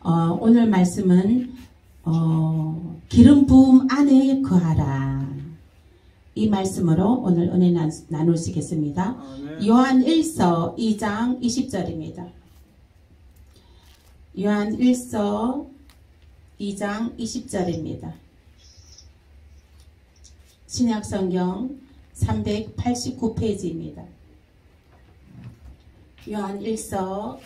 오늘 말씀은 기름 부음 안에 거하라. 이 말씀으로 오늘 은혜 나누시겠습니다. 요한 1서 2장 20절입니다. 요한 1서 2장 20절입니다. 신약성경 389페이지입니다. 요한 1서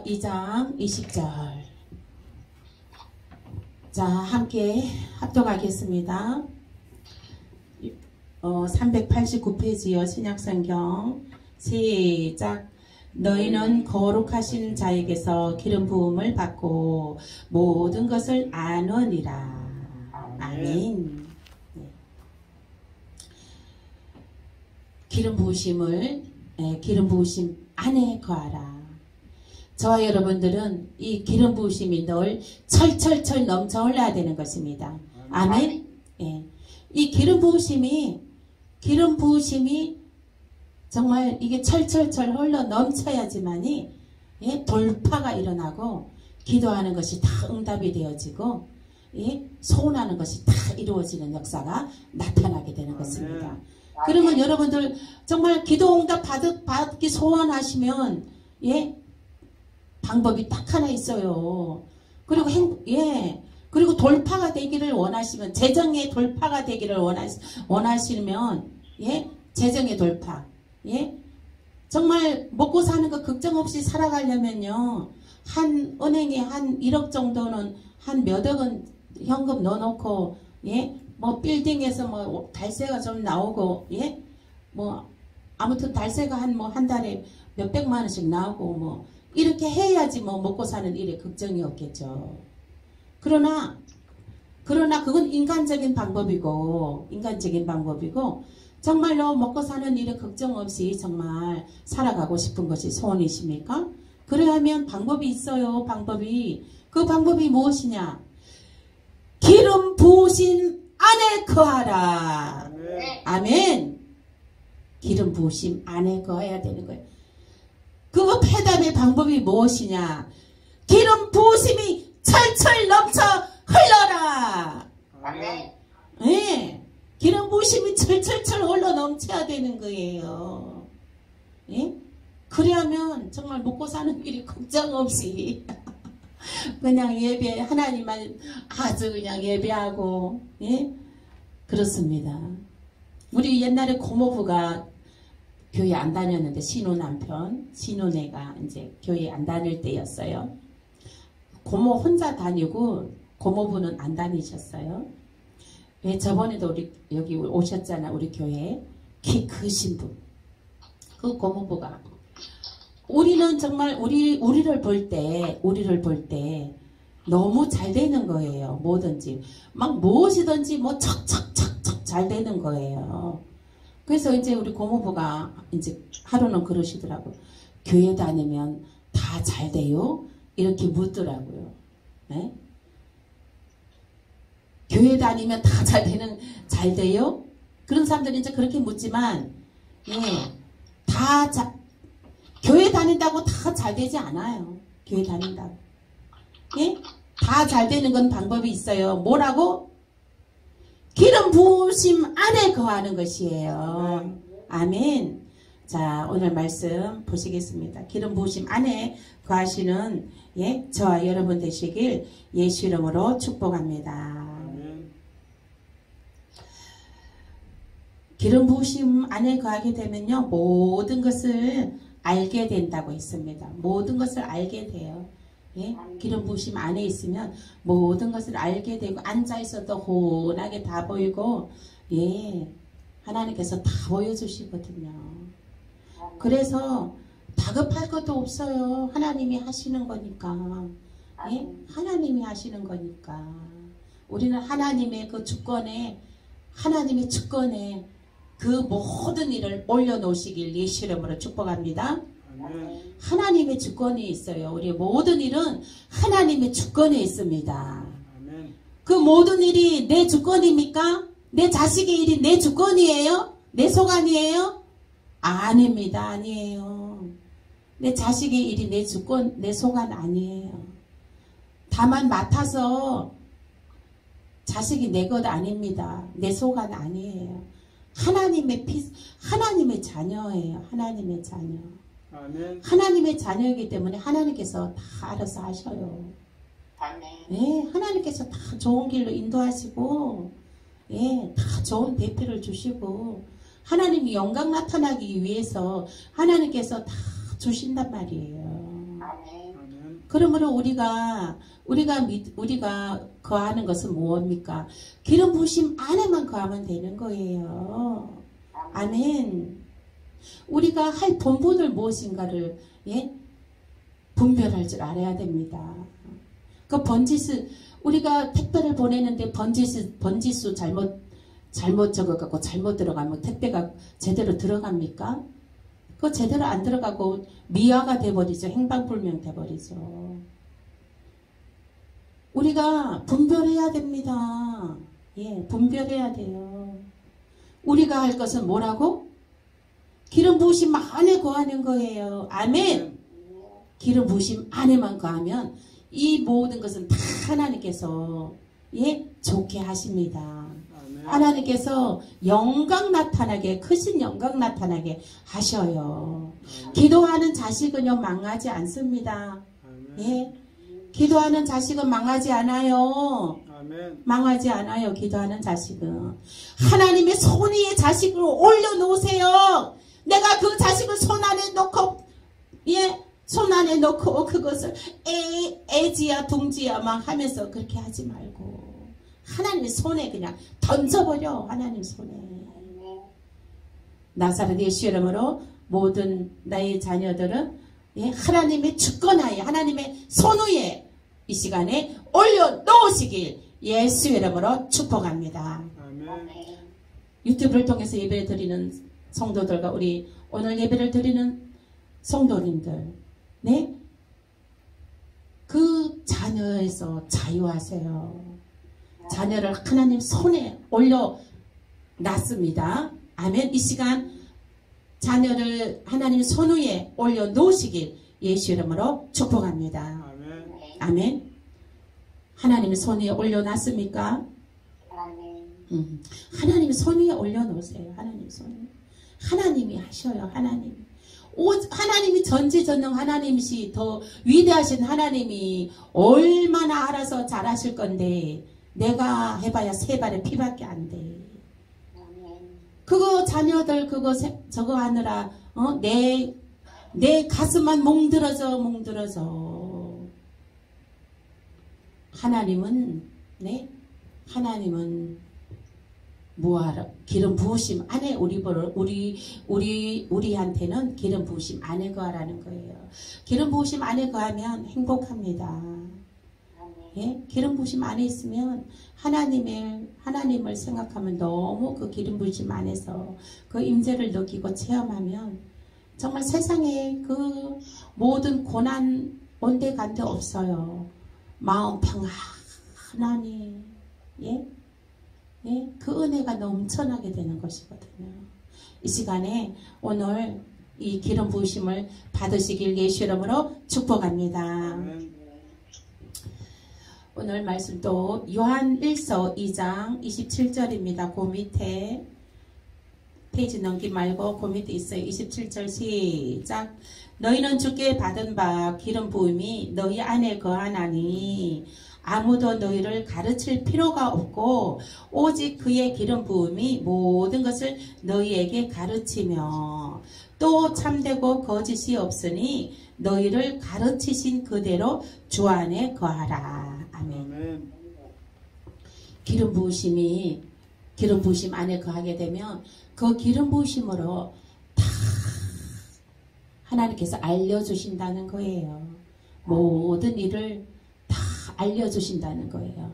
2장 20절. 자, 함께 합독하겠습니다. 389페이지요. 신약성경. 시작. 너희는 거룩하신 자에게서 기름 부음을 받고 모든 것을 아느니라. 아멘. 네. 기름 부으심 안에 거하라. 저와 여러분들은 이 기름 부으심이 늘 철철철 넘쳐 흘러야 되는 것입니다. 아멘. 예. 이 기름 부으심이 정말 이게 철철철 흘러 넘쳐야지만이 돌파가 일어나고 기도하는 것이 다 응답이 되어지고 소원하는 것이 다 이루어지는 역사가 나타나게 되는 것입니다. 그러면 여러분들 정말 기도 응답 받기 소원하시면 방법이 딱 하나 있어요. 그리고 그리고 돌파가 되기를 원하시면, 재정의 돌파가 되기를 원하시면 재정의 돌파. 정말 먹고 사는 거 걱정 없이 살아가려면요, 한 은행에 한 1억 정도는 한 몇 억은 현금 넣어놓고 뭐 빌딩에서 뭐 달세가 좀 나오고 뭐 아무튼 달세가 한 달에 몇백만 원씩 나오고 뭐 이렇게 해야지 뭐 먹고 사는 일에 걱정이 없겠죠. 그러나 그건 인간적인 방법이고 정말로 먹고 사는 일에 걱정 없이 정말 살아가고 싶은 것이 소원이십니까? 그러려면 방법이 있어요. 그 방법이 무엇이냐? 기름 부으심 안에 거하라. 아멘. 기름 부으심 안에 거해야 되는 거예요. 그 패담의 방법이 무엇이냐? 기름 부으심이 철철 넘쳐 흘러라. 아멘. 네. 기름 부으심이 철철철 흘러 넘쳐야 되는 거예요. 그래야면 정말 먹고 사는 일이 걱정 없이 그냥 하나님만 아주 그냥 예배하고 그렇습니다. 우리 옛날에 고모부가 교회 안 다녔는데 신혼애가 이제 교회 안 다닐 때였어요. 고모 혼자 다니고 고모부는 안 다니셨어요. 저번에도 여기 오셨잖아, 우리 교회에. 키 크신 분. 그 고모부가. 우리는 정말 우리를 볼 때 너무 잘 되는 거예요. 뭐든지. 막 무엇이든지 뭐 척척척척 잘 되는 거예요. 그래서 이제 우리 고모부가 이제 하루는 그러시더라고요. 교회 다니면 다 잘 돼요? 이렇게 묻더라고요. 네? 교회 다니면 다 잘 돼요? 그런 사람들이 이제 그렇게 묻지만, 교회 다닌다고 다 잘 되지 않아요. 교회 다닌다고. 다 잘 되는 건 방법이 있어요. 뭐라고? 기름 부으심 안에 거하는 것이에요. 아멘. 자, 오늘 말씀 보시겠습니다. 기름 부으심 안에 거하시는 저와 여러분 되시길 예수 이름으로 축복합니다. 기름 부으심 안에 거하게 되면요, 모든 것을 알게 된다고 했습니다. 모든 것을 알게 돼요. 기름 부으심 안에 있으면 모든 것을 알게 되고, 앉아있어도 훤하게 다 보이고, 하나님께서 다 보여주시거든요. 그래서 다급할 것도 없어요. 하나님이 하시는 거니까. 하나님이 하시는 거니까. 우리는 하나님의 주권에 그 모든 일을 올려놓으시길 예수 이름으로 축복합니다. 하나님의 주권이 있어요. 우리 모든 일은 하나님의 주권에 있습니다. 그 모든 일이 내 주권입니까? 내 자식의 일이 내 주권이에요? 내 소관이에요? 아닙니다. 아니에요. 내 자식의 일이 내 주권, 내 소관 아니에요. 다만 맡아서 자식이 내 것 아닙니다. 내 소관 아니에요. 하나님의 자녀예요. 하나님의 자녀. 아멘. 하나님의 자녀이기 때문에 하나님께서 다 알아서 하셔요. 예, 하나님께서 다 좋은 길로 인도하시고, 예, 다 좋은 배필을 주시고, 하나님이 영광 나타나기 위해서 하나님께서 다 주신단 말이에요. 아멘. 그러므로 우리가 거하는 것은 무엇입니까? 기름 부으심 안에만 거하면 되는 거예요. 아멘. 우리가 할 본분을 무엇인가를, 예? 분별할 줄 알아야 됩니다. 그 번지수, 우리가 택배를 보내는데 번지수 잘못 적어갖고 잘못 들어가면 택배가 제대로 들어갑니까? 그거 제대로 안 들어가고 미화가 돼버리죠. 행방불명 돼버리죠. 우리가 분별해야 됩니다. 예, 분별해야 돼요. 우리가 할 것은 뭐라고? 기름 부으심 안에 거하는 거예요. 아멘. 기름 부으심 안에만 거하면 이 모든 것은 다 하나님께서, 예, 좋게 하십니다. 아멘. 하나님께서 영광 나타나게, 크신 영광 나타나게 하셔요. 기도하는 자식은요 망하지 않습니다. 예, 기도하는 자식은 망하지 않아요. 아멘. 망하지 않아요. 기도하는 자식은. 하나님의 손 위에 자식을 올려놓으세요. 내가 그 자식을 손 안에 놓고, 예, 손 안에 놓고 그것을 애지야 둥지야 막 하면서 그렇게 하지 말고 하나님의 손에 그냥 던져버려. 하나님 손에. 나사렛 예수 이름으로 모든 나의 자녀들은, 예, 하나님의 주권하에 하나님의 손 위에 이 시간에 올려놓으시길 예수 이름으로 축복합니다. 아멘. 유튜브를 통해서 예배 드리는 성도들과 우리 오늘 예배를 드리는 성도님들, 네? 그 자녀에서 자유하세요. 자녀를 하나님 손에 올려놨습니다. 아멘. 이 시간 자녀를 하나님 손 위에 올려놓으시길 예수 이름으로 축복합니다. 아멘. 아멘. 하나님의 손 위에 올려놨습니까? 하나님의 손 위에 올려놓으세요. 하나님 손 위에. 하나님이 하셔요. 하나님이 전지전능 하나님이시 더 위대하신 하나님이 얼마나 알아서 잘하실 건데 내가 해봐야 세 발의 피밖에 안 돼. 그거 자녀들 저거 하느라 내 가슴만 몽들어져. 하나님은 뭐하러 기름 부으심 안에 우리한테는 기름 부으심 안에 거하라는 거예요. 기름 부으심 안에 거하면 행복합니다. 예? 기름 부으심 안에 있으면 하나님을 생각하면 너무 그 기름 부으심 안에서 그 임재를 느끼고 체험하면 정말 세상에 그 모든 고난 온데간데 없어요. 마음 평안하니, 예? 예? 그 은혜가 넘쳐나게 되는 것이거든요. 이 시간에 오늘 이 기름 부으심을 받으시길 예수 이름으로 축복합니다. 오늘 말씀도 요한 1서 2장 27절입니다. 그 밑에 페이지 넘기 말고 그 밑에 있어요. 27절 시작. 너희는 주께 받은 바 기름 부음이 너희 안에 거하나니 아무도 너희를 가르칠 필요가 없고 오직 그의 기름 부음이 모든 것을 너희에게 가르치며 또 참되고 거짓이 없으니 너희를 가르치신 그대로 주 안에 거하라. 아멘. 기름 부으심 안에 거하게 되면 그 기름 부으심으로 다 하나님께서 알려주신다는 거예요. 모든 일을 다 알려주신다는 거예요.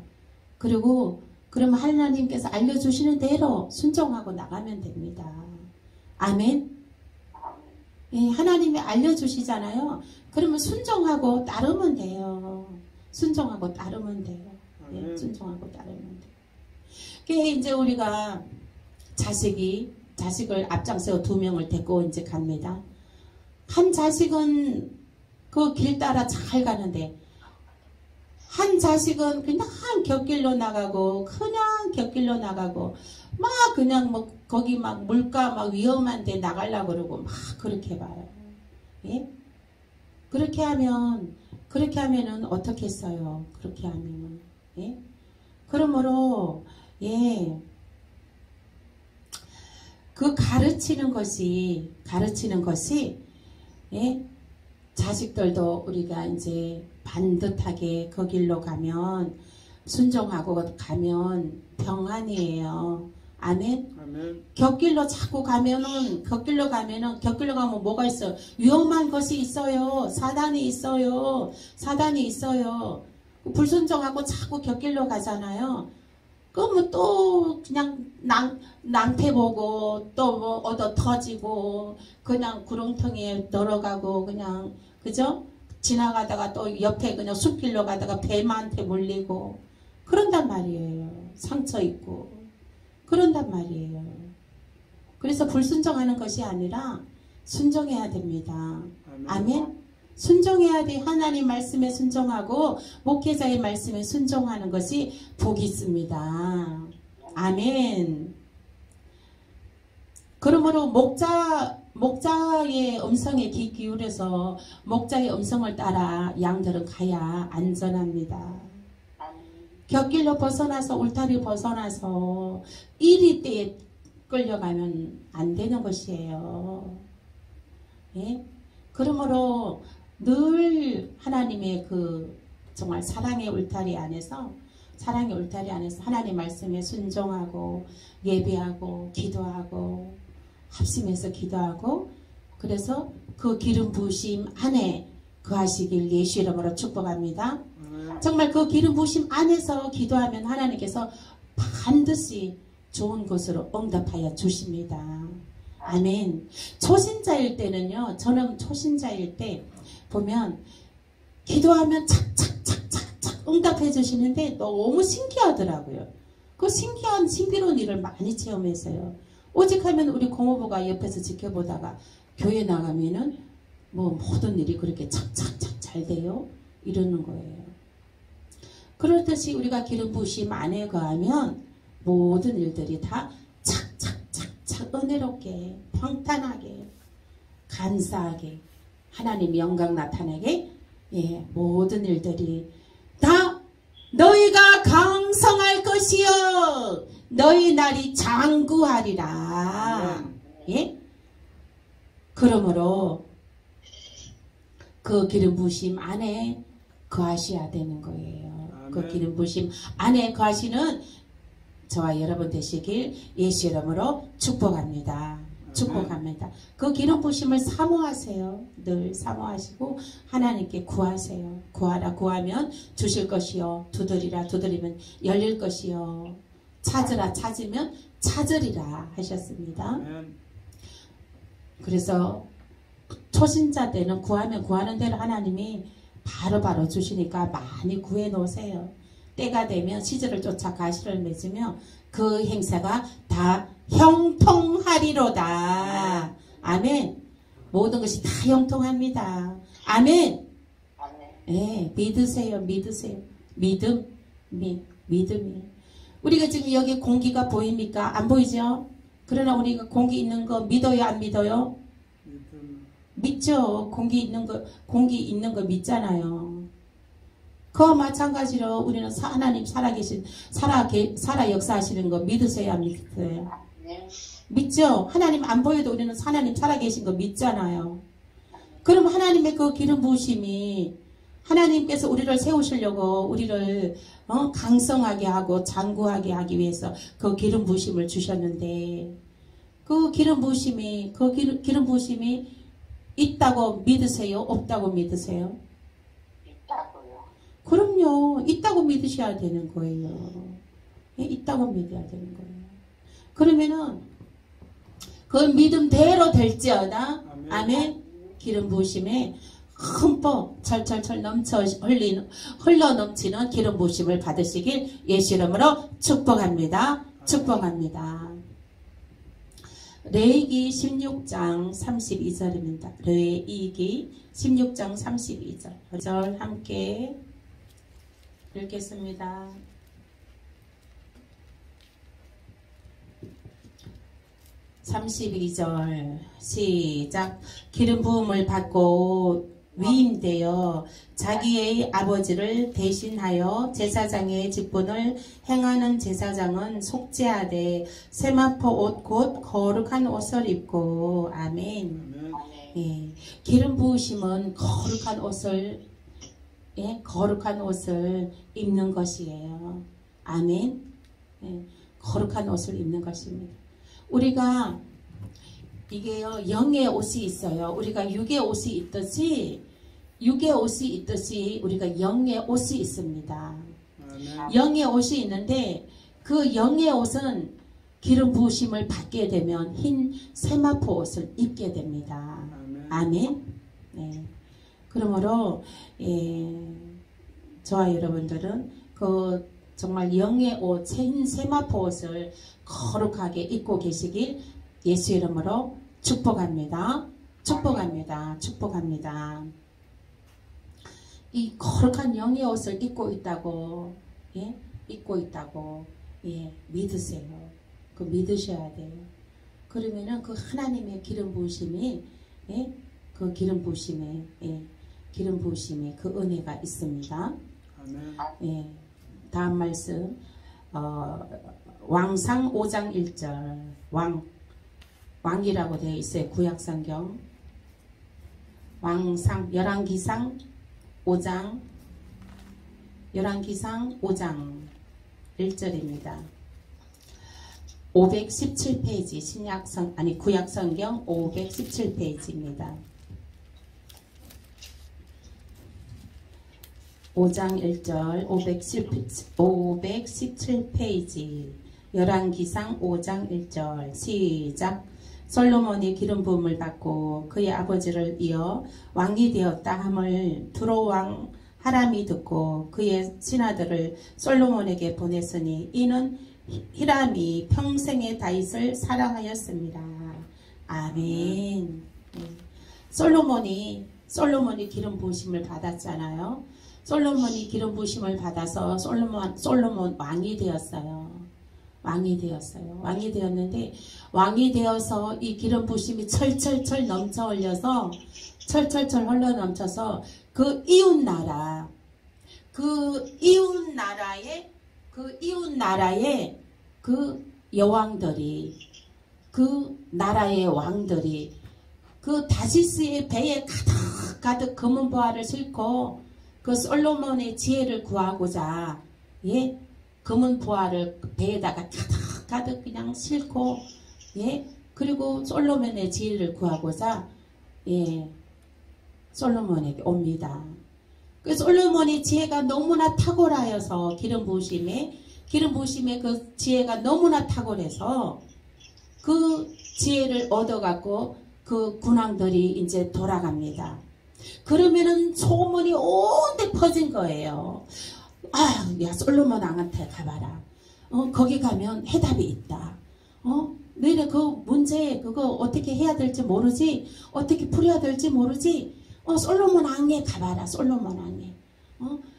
그리고 그러면 하나님께서 알려주시는 대로 순종하고 나가면 됩니다. 아멘. 예, 하나님이 알려주시잖아요. 그러면 순종하고 따르면 돼요. 순종하고 따르면 돼요. 예, 순종하고 따르면 돼요. 그게 이제 우리가 자식이 자식을 앞장서 2명을 데리고 이제 갑니다. 한 자식은 그 길 따라 잘 가는데 한 자식은 그냥 곁길로 나가고 그냥 곁길로 나가고 막 그냥 뭐 거기 막 물가 막 위험한데 나가려고 그러고 막 그렇게 봐요. 예? 그렇게 하면은 어떻게 했어요? 그렇게 하면은 예? 그러므로 예. 그 가르치는 것이 예? 자식들도 우리가 이제 반듯하게 그 길로 가면 순종하고 가면 평안이에요. 아멘. 아멘. 곁길로 자꾸 가면은 곁길로 가면 뭐가 있어요? 위험한 것이 있어요. 사단이 있어요. 불순종하고 자꾸 곁길로 가잖아요. 그러면 또 그냥 낭패 보고 또 뭐 얻어 터지고 그냥 구렁텅이에 들어가고 그냥 그죠? 지나가다가 또 옆에 그냥 숲길로 가다가 뱀한테 물리고 그런단 말이에요. 상처 입고 그런단 말이에요. 그래서 불순종하는 것이 아니라 순종해야 됩니다. 아멘. 순종해야 돼. 하나님 말씀에 순종하고 목회자의 말씀에 순종하는 것이 복이 있습니다. 아멘. 그러므로 목자의 음성에 귀 기울여서 목자의 음성을 따라 양들은 가야 안전합니다. 곁길로 벗어나서 울타리 벗어나서 이리때에 끌려가면 안 되는 것이에요. 예? 그러므로 늘 하나님의 그 정말 사랑의 울타리 안에서 하나님 말씀에 순종하고 예배하고 기도하고 합심해서 기도하고 그래서 그 기름 부으심 안에 거하시길 예수 이름으로 축복합니다. 정말 그 기름 부으심 안에서 기도하면 하나님께서 반드시 좋은 것으로 응답하여 주십니다. 아멘. 초신자일 때는요. 저는 초신자일 때 보면 기도하면 착착 응답해 주시는데 너무 신기하더라고요. 그 신비로운 일을 많이 체험했어요. 오직하면 우리 공무부가 옆에서 지켜보다가 교회 나가면은 뭐 모든 일이 그렇게 착착착 잘 돼요. 이러는 거예요. 그렇듯이 우리가 기름 부으심 안에 거하면 모든 일들이 다 착착착착 은혜롭게 평탄하게 감사하게 하나님 영광 나타나게 예, 모든 일들이 다 너희가 강성할 것이요 너희 날이 장구하리라. 예? 그러므로 그 기름 부으심 안에 거하셔야 되는 거예요. 아멘. 그 기름 부으심 안에 거하시는 저와 여러분 되시길 예수 이름으로 축복합니다. 축복합니다. 그 기름 부으심을 사모하세요. 늘 사모하시고 하나님께 구하세요. 구하라 구하면 주실 것이요 두드리라 두드리면 열릴 것이요 찾으라 찾으면 찾으리라 하셨습니다. 아멘. 그래서 초신자 때는 구하면 구하는 대로 하나님이 바로바로 주시니까 많이 구해 놓으세요. 때가 되면 시절을 쫓아 가시를 맺으며 그 행사가 다 형통하리로다. 아멘. 모든 것이 다 형통합니다. 아멘. 예, 믿으세요. 믿음이. 우리가 지금 여기 공기가 보입니까? 안 보이죠? 그러나 우리가 공기 있는 거 믿어요? 안 믿어요? 믿죠. 공기 있는 거 믿잖아요. 그와 마찬가지로 우리는 하나님 살아계신 살아 역사하시는 거 믿으세요? 안 믿으세요? 믿죠. 하나님 안 보여도 우리는 하나님 살아계신 거 믿잖아요. 그럼 하나님의 그 기름 부으심이 하나님께서 우리를 세우시려고 우리를 강성하게 하고 장구하게 하기 위해서 그 기름 부으심을 주셨는데 그 기름 부으심이 있다고 믿으세요? 없다고 믿으세요? 있다고요. 그럼요. 있다고 믿으셔야 되는 거예요. 예, 있다고 믿어야 되는 거예요. 그러면은 그 믿음대로 될지어다. 아멘. 기름 부으심에 흠뻑 철철철 흘러 넘치는 기름 부으심을 받으시길 예수 이름으로 축복합니다. 축복합니다. 레위기 16장 32절입니다. 레위기 16장 32절. 2절 함께 읽겠습니다. (32절) 시작. 기름 부음을 받고 위임되어 자기의 아버지를 대신하여 제사장의 직분을 행하는 제사장은 속죄하되 세마포 옷 곧 거룩한 옷을 입고 아멘. 아멘. 예, 기름 부으심은 거룩한 옷을 거룩한 옷을 입는 것이에요. 아멘. 예, 거룩한 옷을 입는 것입니다. 우리가 이게요, 영의 옷이 있어요. 우리가 육의 옷이 있듯이 우리가 영의 옷이 있습니다. 아멘. 영의 옷이 있는데 그 영의 옷은 기름 부으심을 받게 되면 흰 세마포 옷을 입게 됩니다. 아멘. 아멘. 네. 그러므로 저와 여러분들은 그 정말 영의 옷, 흰 세마포 옷을 거룩하게 입고 계시길 예수 이름으로 축복합니다. 축복합니다. 축복합니다. 이 거룩한 영의 옷을 입고 있다고, 입고 있다고, 믿으세요. 그 믿으셔야 돼요. 그러면은 그 하나님의 기름 부으심이, 그 기름 부으심에, 그 은혜가 있습니다. 아멘. 다음 말씀, 왕상 5장 1절, 왕이라고 되어 있어요. 구약성경. 왕상, 열왕기상 5장 1절입니다. 517페이지, 구약성경 517페이지입니다. 5장 1절 517페이지 열왕기상 5장 1절 시작. 솔로몬이 기름 부음을 받고 그의 아버지를 이어 왕이 되었다 함을 두로 왕 하람이 듣고 그의 신하들을 솔로몬에게 보냈으니 이는 히람이 평생의 다윗을 사랑하였습니다. 아멘. 솔로몬이 기름 부으심을 받았잖아요. 솔로몬이 기름 부으심을 받아서 솔로몬 왕이 되었어요. 왕이 되었는데 왕이 되어서 이 기름 부으심이 철철철 넘쳐 흘러서 그 이웃나라의 그 여왕들이, 그 나라의 왕들이 그 다시스의 배에 가득 금은 보화를 싣고 그 솔로몬의 지혜를 구하고자 금은 보화를 배에다가 가득 그냥 싣고 그리고 솔로몬의 지혜를 구하고자 솔로몬에게 옵니다. 그 솔로몬의 지혜가 너무나 탁월하여서 기름 부으심에 그 지혜가 너무나 탁월해서 그 지혜를 얻어갖고 그 군왕들이 이제 돌아갑니다. 그러면은 소문이 온데 퍼진 거예요. 야 솔로몬 왕한테 가봐라. 거기 가면 해답이 있다. 너희들 그 문제 그거 어떻게 해야 될지 모르지, 어떻게 풀어야 될지 모르지. 솔로몬 왕에 가봐라. 솔로몬 왕에.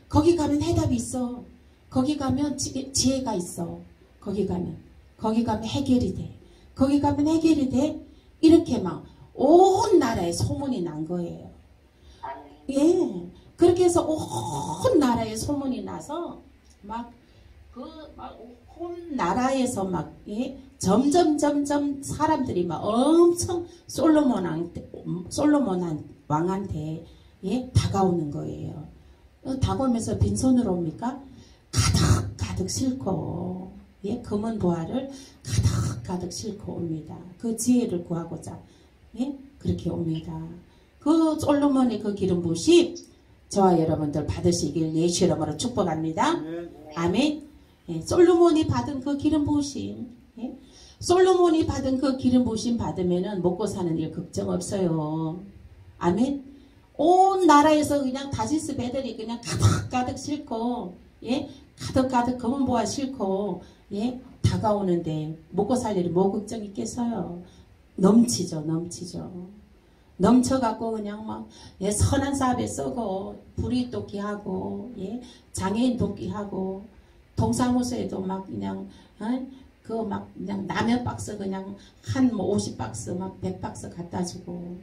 거기 가면 해답이 있어. 거기 가면 지혜가 있어. 거기 가면 해결이 돼. 거기 가면 해결이 돼. 이렇게 막 온 나라에 소문이 난 거예요. 그렇게 해서 온 나라에 소문이 나서 온 나라에서 점점 사람들이 막 엄청 솔로몬 왕한테 다가오는 거예요. 다가오면서 빈손으로 옵니까? 가득 싣고 금은 보화를 가득 싣고 옵니다. 그 지혜를 구하고자 그렇게 옵니다. 그 솔로몬의 그 기름 부으심 저와 여러분들 받으시길 예수 이름으로 축복합니다. 아멘. 솔로몬이 받은 그 기름 부으심, 솔로몬이 받은 그 기름 부으심 받으면은 먹고 사는 일 걱정 없어요. 아멘. 온 나라에서 그냥 다시스 배들이 그냥 가득 싣고 가득 검은 보화 싣고 다가오는데 먹고 살 일이 뭐 걱정 있겠어요. 넘치죠, 넘치죠. 넘쳐갖고 그냥 막 예, 선한 사업에 쓰고 불이 돕기하고 예, 장애인 돕기하고 동사무소에도 막 그냥 그거 막 그냥 라면 박스 그냥 한 뭐 50박스 막 100박스 갖다 주고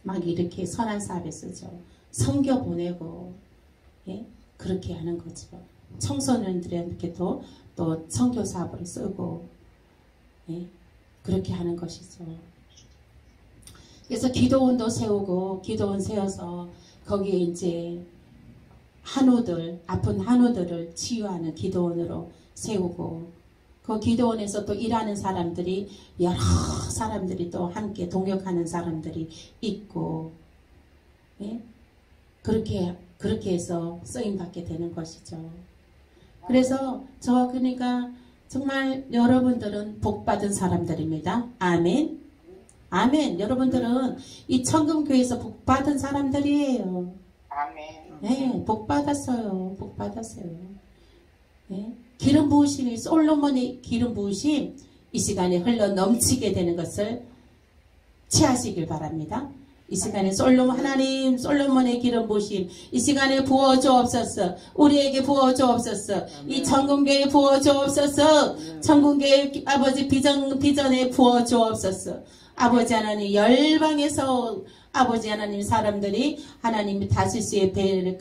막 이렇게 선한 사업에 쓰죠. 성교 보내고 예, 그렇게 하는 거죠. 청소년들에게 또 성교 사업을 쓰고 예, 그렇게 하는 것이죠. 그래서 기도원도 세우고 기도원 세워서 거기에 이제 한우들 아픈 한우들을 치유하는 기도원으로 세우고 그 기도원에서 또 일하는 사람들이 여러 사람들이 또 함께 동역하는 사람들이 있고 예? 그렇게 해서 쓰임 받게 되는 것이죠. 그래서 그러니까 정말 여러분들은 복 받은 사람들입니다. 아멘. 아멘. 여러분들은 이 천금교회에서 복 받은 사람들이에요. 아멘. 네, 복 받았어요. 복 받았어요. 네. 기름 부으심이 솔로몬의 기름 부으심 이 시간에 흘러 넘치게 되는 것을 취하시길 바랍니다. 이 시간에 하나님 솔로몬의 기름 부으심 이 시간에 부어 주옵소서. 우리에게 부어 주옵소서. 이 천국교회 부어 주옵소서. 천국교회 아버지 비전에 부어 주옵소서. 아버지 하나님 열방에서 아버지 하나님 사람들이 하나님 다시스의 배를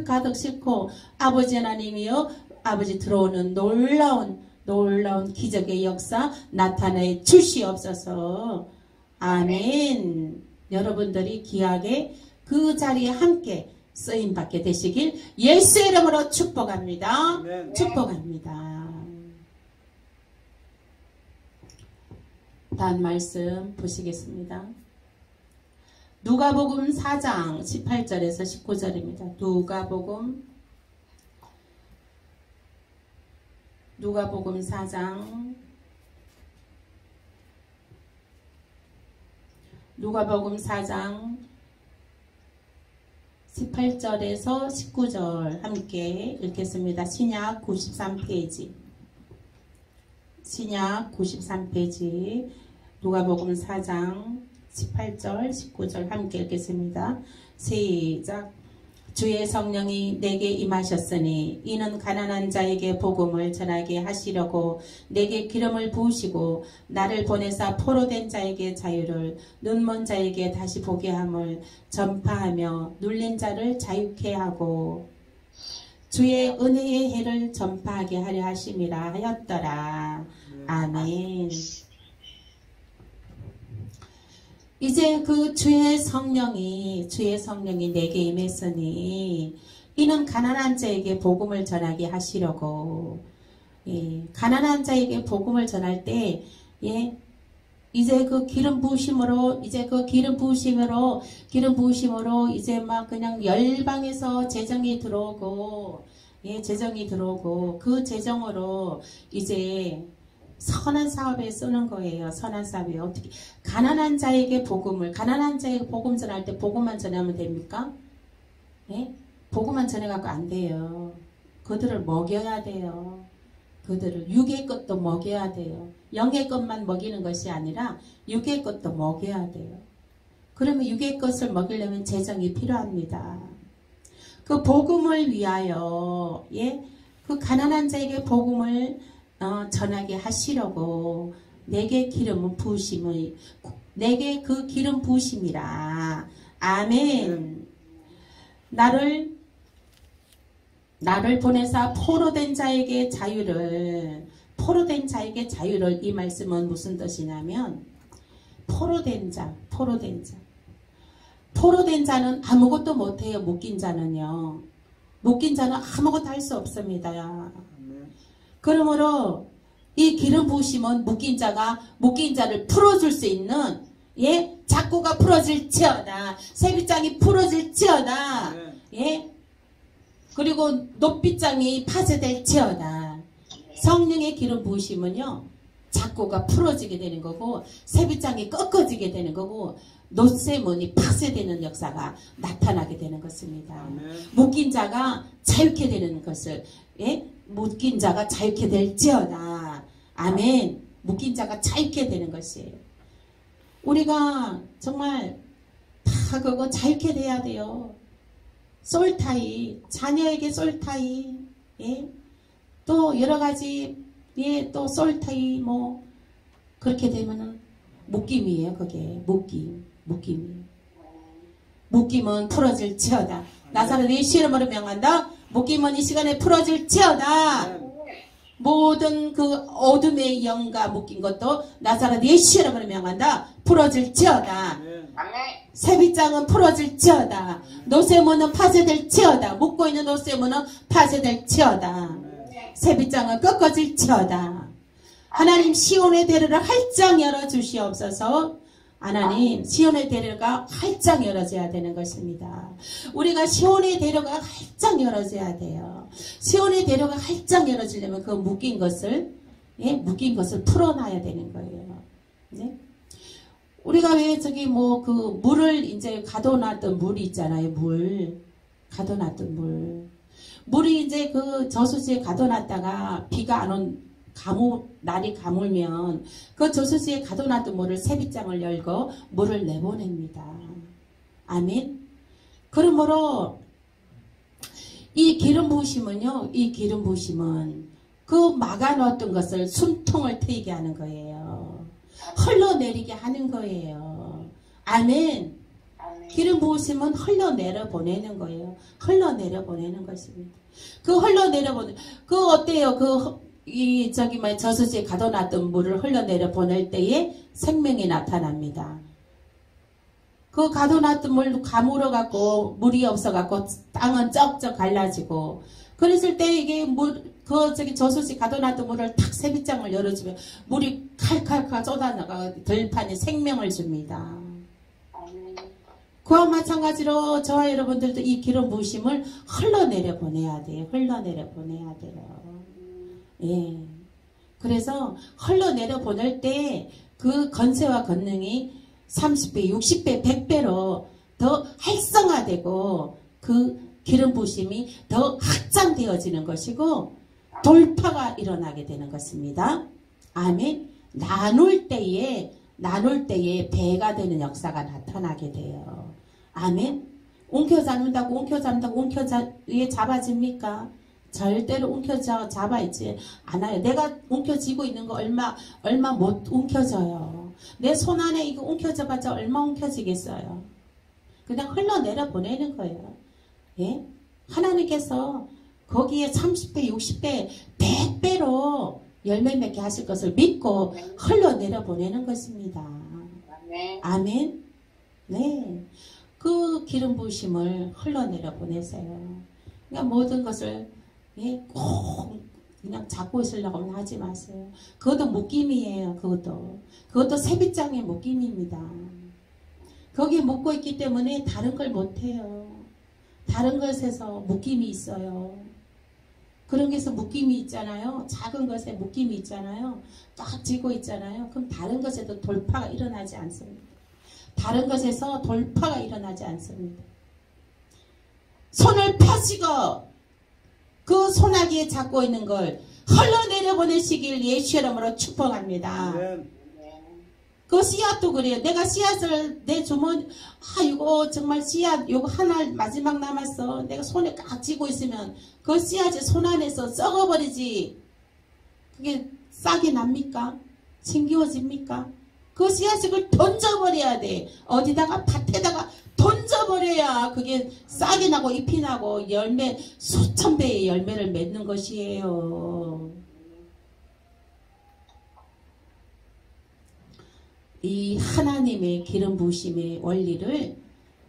가득 싣고 아버지 하나님이여 아버지 들어오는 놀라운 기적의 역사 나타내 주시옵소서. 아멘. 여러분들이 귀하게 그 자리에 함께 쓰임받게 되시길 예수의 이름으로 축복합니다. 아멘. 축복합니다. 다음 말씀 보시겠습니다. 누가복음 4장 18절에서 19절입니다. 누가복음 4장 누가복음 4장 18절에서 19절 함께 읽겠습니다. 신약 93페이지 누가복음 4장 18절 19절 함께 읽겠습니다. 시작. 주의 성령이 내게 임하셨으니 이는 가난한 자에게 복음을 전하게 하시려고 내게 기름을 부으시고 나를 보내사 포로된 자에게 자유를 눈먼 자에게 다시 보게 함을 전파하며 눌린 자를 자유케 하고 주의 은혜의 해를 전파하게 하려 하심이라 하였더라. 아멘. 이제 그 주의 성령이 내게 임했으니 이는 가난한 자에게 복음을 전하게 하시려고 가난한 자에게 복음을 전할 때 이제 그 기름 부으심으로 이제 막 그냥 열방에서 재정이 들어오고 그 재정으로 이제 선한 사업에 쓰는 거예요. 선한 사업에 어떻게 가난한 자에게 복음 전할 때 복음만 전하면 됩니까? 복음만 전해갖고 안 돼요. 그들을 먹여야 돼요. 그들을 육의 것도 먹여야 돼요. 영의 것만 먹이는 것이 아니라 육의 것도 먹여야 돼요. 그러면 육의 것을 먹이려면 재정이 필요합니다. 그 복음을 위하여 그 가난한 자에게 복음을 전하게 하시려고 내게 그 기름 부으심이라. 아멘. 나를 보내사 포로된 자에게 자유를 이 말씀은 무슨 뜻이냐면 포로된 자는 아무것도 못해요. 묶인 자는 아무것도 할 수 없습니다. 그러므로 이 기름 부으심은 묶인 자를 풀어줄 수 있는 작고가 풀어질지어다. 세빗장이 풀어질지어다. 그리고 높빗장이 파쇄될지어다. 성령의 기름 부으심은요 작고가 풀어지게 되는 거고 세빗장이 꺾어지게 되는 거고 노쇠문이 파쇄되는 역사가 나타나게 되는 것입니다. 묶인 자가 자유케 되는 것을 묶인 자가 자유케 될지어다. 아멘. 묶인 자가 자유케 되는 것이에요. 우리가 정말 다 그거 잘게 돼야 돼요. 솔타이, 자녀에게 솔타이, 예? 또 여러 가지, 예, 또 솔타이, 뭐, 그렇게 되면은 묶임이에요, 그게. 묶임이에요. 묶임은 풀어질지어다. 나사렛 예수 이름으로 명한다. 묶임은 이 시간에 풀어질지어다. 모든 그 어둠의 영과 묶인 것도 나사렛 예수 이름으로 명한다. 풀어질지어다. 세빗장은 풀어질지어다. 노쇠문은 파쇄될지어다. 묶고 있는 노쇠문은 파쇄될지어다. 세빗장은 꺾어질지어다. 하나님 시온의 대로를 활짝 열어주시옵소서. 하나님 시온의 대로가 활짝 열어져야 되는 것입니다. 우리가 시온의 대로가 활짝 열어져야 돼요. 시온의 대로가 활짝 열어지려면 그 묶인 것을 풀어놔야 되는 거예요. 네? 우리가 왜 저기 뭐 그 물을 이제 가둬놨던 물이 있잖아요. 가둬놨던 물이 이제 그 저수지에 가둬놨다가 비가 안 온 날이 가물면 그 저수지에 가둬놨던 물을 세빗장을 열고 물을 내보냅니다. 아멘. 그러므로 이 기름 부으심은요, 이 기름 부으심은 그 막아놓았던 것을 숨통을 트이게 하는 거예요. 흘러내리게 하는 거예요. 아멘. 기름 부으심은 흘러내려 보내는 거예요. 흘러내려 보내는 것입니다. 그 어때요? 저수지에 가둬놨던 물을 흘러내려 보낼 때에 생명이 나타납니다. 그 가둬놨던 물 가물어갖고 물이 없어갖고 땅은 쩍쩍 갈라지고 그랬을 때 이게 저수지 가둬놨던 물을 탁 세빗장을 열어주면 물이 칼칼칼 쏟아나가 들판에 생명을 줍니다. 그와 마찬가지로 저와 여러분들도 이 기름 부으심을 흘러내려 보내야 돼요. 흘러내려 보내야 돼요. 예. 그래서 흘러내려 보낼 때 그 건세와 권능이 30배, 60배, 100배로 더 활성화되고 그 기름 부으심이 더 확장되어지는 것이고 돌파가 일어나게 되는 것입니다. 아멘. 나눌 때에 배가 되는 역사가 나타나게 돼요. 아멘. 움켜잡는다고 위에 잡아집니까? 절대로 잡아있지 않아요. 내가 움켜쥐고 있는 거 얼마 못 움켜져요. 내 손 안에 이거 움켜져봤자 얼마 움켜지겠어요. 그냥 흘러내려 보내는 거예요. 예? 하나님께서 거기에 30배, 60배, 100배로 열매 맺게 하실 것을 믿고 흘러내려 보내는 것입니다. 아멘. 네. 그 기름 부으심을 흘러내려 보내세요. 그러니까 모든 것을 꼭 그냥 잡고 있으려고 하지 마세요. 그것도 묶임이에요. 그것도 세빗장의 묶임입니다. 거기에 묶고 있기 때문에 다른 걸 못해요. 다른 것에서 묶임이 있어요. 그런 것에서 묶임이 있잖아요. 작은 것에 묶임이 있잖아요. 딱 쥐고 있잖아요. 그럼 다른 것에도 돌파가 일어나지 않습니다. 다른 것에서 돌파가 일어나지 않습니다. 손을 펴시고 그 소나기에 잡고 있는 걸 흘러내려 보내시길 예수 이름으로 축복합니다. 그 씨앗도 그래요. 내가 씨앗을 내 주머니 이거 정말 씨앗 요거 하나 마지막 남았어. 내가 손에 꽉 쥐고 있으면 그 씨앗이 손 안에서 썩어버리지. 그게 싹이 납니까? 싱기워집니까? 그 씨앗을 던져버려야 돼. 어디다가 밭에다가 던져버려야 그게 싹이 나고 잎이 나고 수천 배의 열매를 맺는 것이에요. 이 하나님의 기름 부으심의 원리를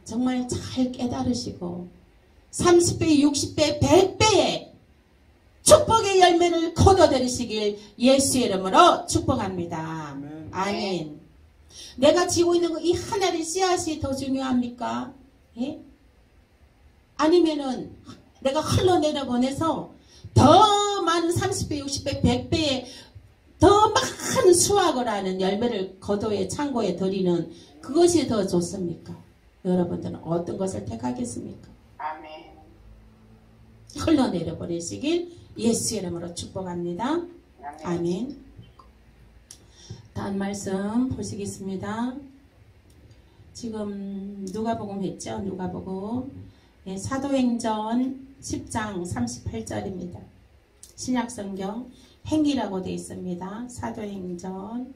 정말 잘 깨달으시고 30배, 60배, 100배의 축복의 열매를 거둬들이시길 예수 이름으로 축복합니다. 아멘. 내가 지고 있는 이 하나의 씨앗이 더 중요합니까? 예? 아니면은 내가 흘러내려 보내서 더 많은 30배, 60배, 100배의 더 많은 수확을 하는 열매를 거도의 창고에 드리는 그것이 더 좋습니까? 여러분들은 어떤 것을 택하겠습니까? 아멘. 흘러내려 버리시길 예수 이름으로 축복합니다. 아멘. 다음 말씀 보시겠습니다. 지금 누가복음 했죠? 누가복음. 예, 사도행전 10장 38절입니다. 신약성경 행기라고 되어 있습니다. 사도행전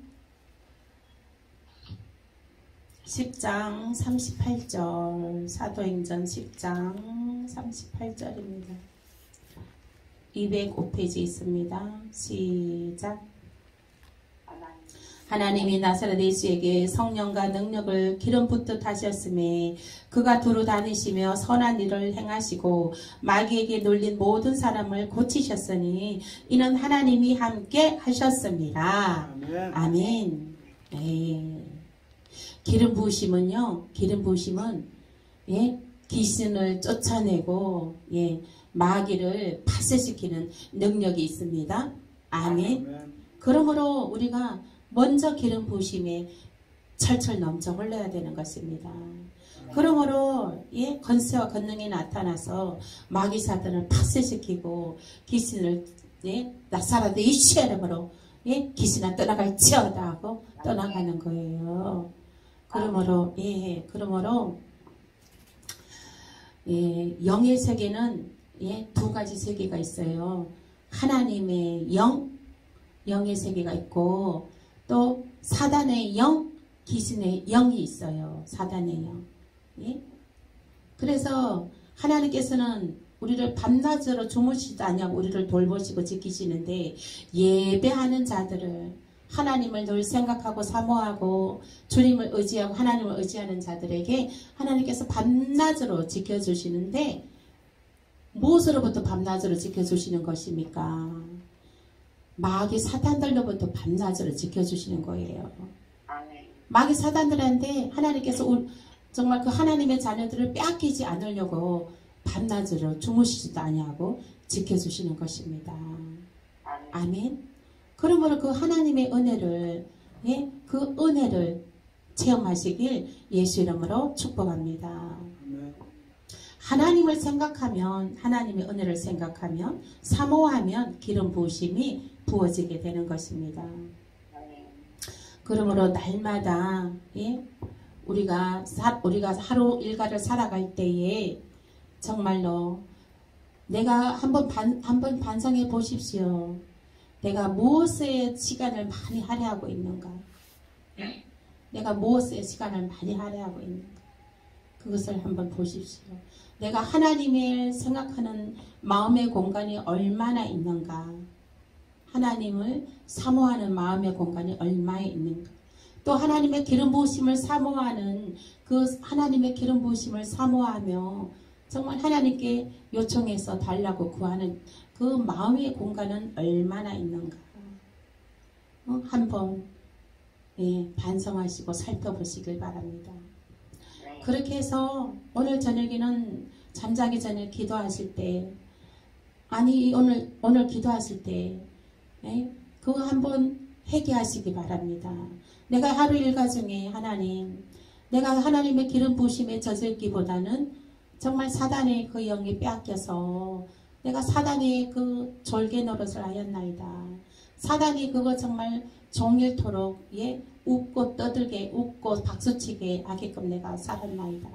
10장 38절. 사도행전 10장 38절입니다. 205페이지 있습니다. 시작. 하나님이 나사렛 예수에게 성령과 능력을 기름 붓듯 하셨음에 그가 두루 다니시며 선한 일을 행하시고 마귀에게 놀린 모든 사람을 고치셨으니 이는 하나님이 함께 하셨습니다. 아멘. 아멘. 네. 기름 부으심은요. 기름 부으심은 예, 귀신을 쫓아내고 예, 마귀를 파쇄시키는 능력이 있습니다. 아멘. 그러므로 우리가 먼저 기름 부으심에 철철 넘쳐 흘러야 되는 것입니다. 그러므로 예, 권세와 권능이 나타나서 마귀사들을 파쇄시키고 귀신을 예, 나사렛 예수의 이름으로 예, 귀신아 떠나갈지어다 하고 떠나가는 거예요. 그러므로 예, 영의 세계는 예, 두 가지 세계가 있어요. 하나님의 영의 세계가 있고 또 사단의 영, 귀신의 영이 있어요. 사단의 영. 예? 그래서 하나님께서는 우리를 밤낮으로 주무시지 아니하고 우리를 돌보시고 지키시는데 예배하는 자들을 하나님을 늘 생각하고 사모하고 주님을 의지하고 하나님을 의지하는 자들에게 하나님께서 밤낮으로 지켜주시는데 무엇으로부터 밤낮으로 지켜주시는 것입니까? 마귀 사탄들로부터 밤낮으로 지켜주시는 거예요. 마귀 사탄들한테 하나님께서 정말 그 하나님의 자녀들을 빼앗기지 않으려고 밤낮으로 주무시지도 아니하고 지켜주시는 것입니다. 아멘. 그러므로 그 하나님의 은혜를 예, 그 은혜를 체험하시길 예수 이름으로 축복합니다. 하나님을 생각하면 하나님의 은혜를 생각하면 사모하면 기름 부으심이 부어지게 되는 것입니다. 그러므로 날마다 예, 우리가 하루 일과를 살아갈 때에 정말로 내가 한번 반성해 보십시오. 내가 무엇에 시간을 많이 할애하고 있는가? 예? 내가 무엇에 시간을 많이 할애하고 있는가? 그것을 한번 보십시오. 내가 하나님을 생각하는 마음의 공간이 얼마나 있는가? 하나님을 사모하는 마음의 공간이 얼마나 있는가? 또 하나님의 기름 부으심을 사모하는 그 하나님의 기름 부으심을 사모하며 정말 하나님께 요청해서 달라고 구하는 그 마음의 공간은 얼마나 있는가? 한번 예, 반성하시고 살펴보시길 바랍니다. 그렇게 해서 오늘 저녁에는 잠자기 전에 기도하실 때 아니 오늘 기도하실 때 예, 그거 한번 회개하시기 바랍니다. 내가 하루 일과 중에 하나님 내가 하나님의 기름 부으심에 젖을기보다는 정말 사단의 그 영이 빼앗겨서 내가 사단의 그 졸개 노릇을 하였나이다. 사단이 그거 정말 종일토록 예, 웃고 떠들게 웃고 박수치게 하게끔 내가 살았나이다.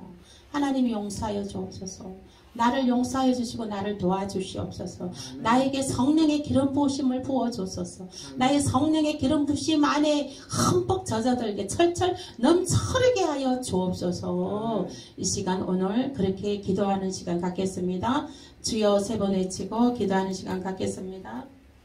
하나님이 용서하여 주옵소서. 나를 용서하여 주시고 나를 도와주시옵소서. 나에게 성령의 기름 부으심을 부어주소서. 나의 성령의 기름 부으심 안에 흠뻑 젖어들게 철철 넘쳐르게 하여 주옵소서. 이 시간 오늘 그렇게 기도하는 시간 갖겠습니다. 주여 세 번 외치고 기도하는 시간 갖겠습니다.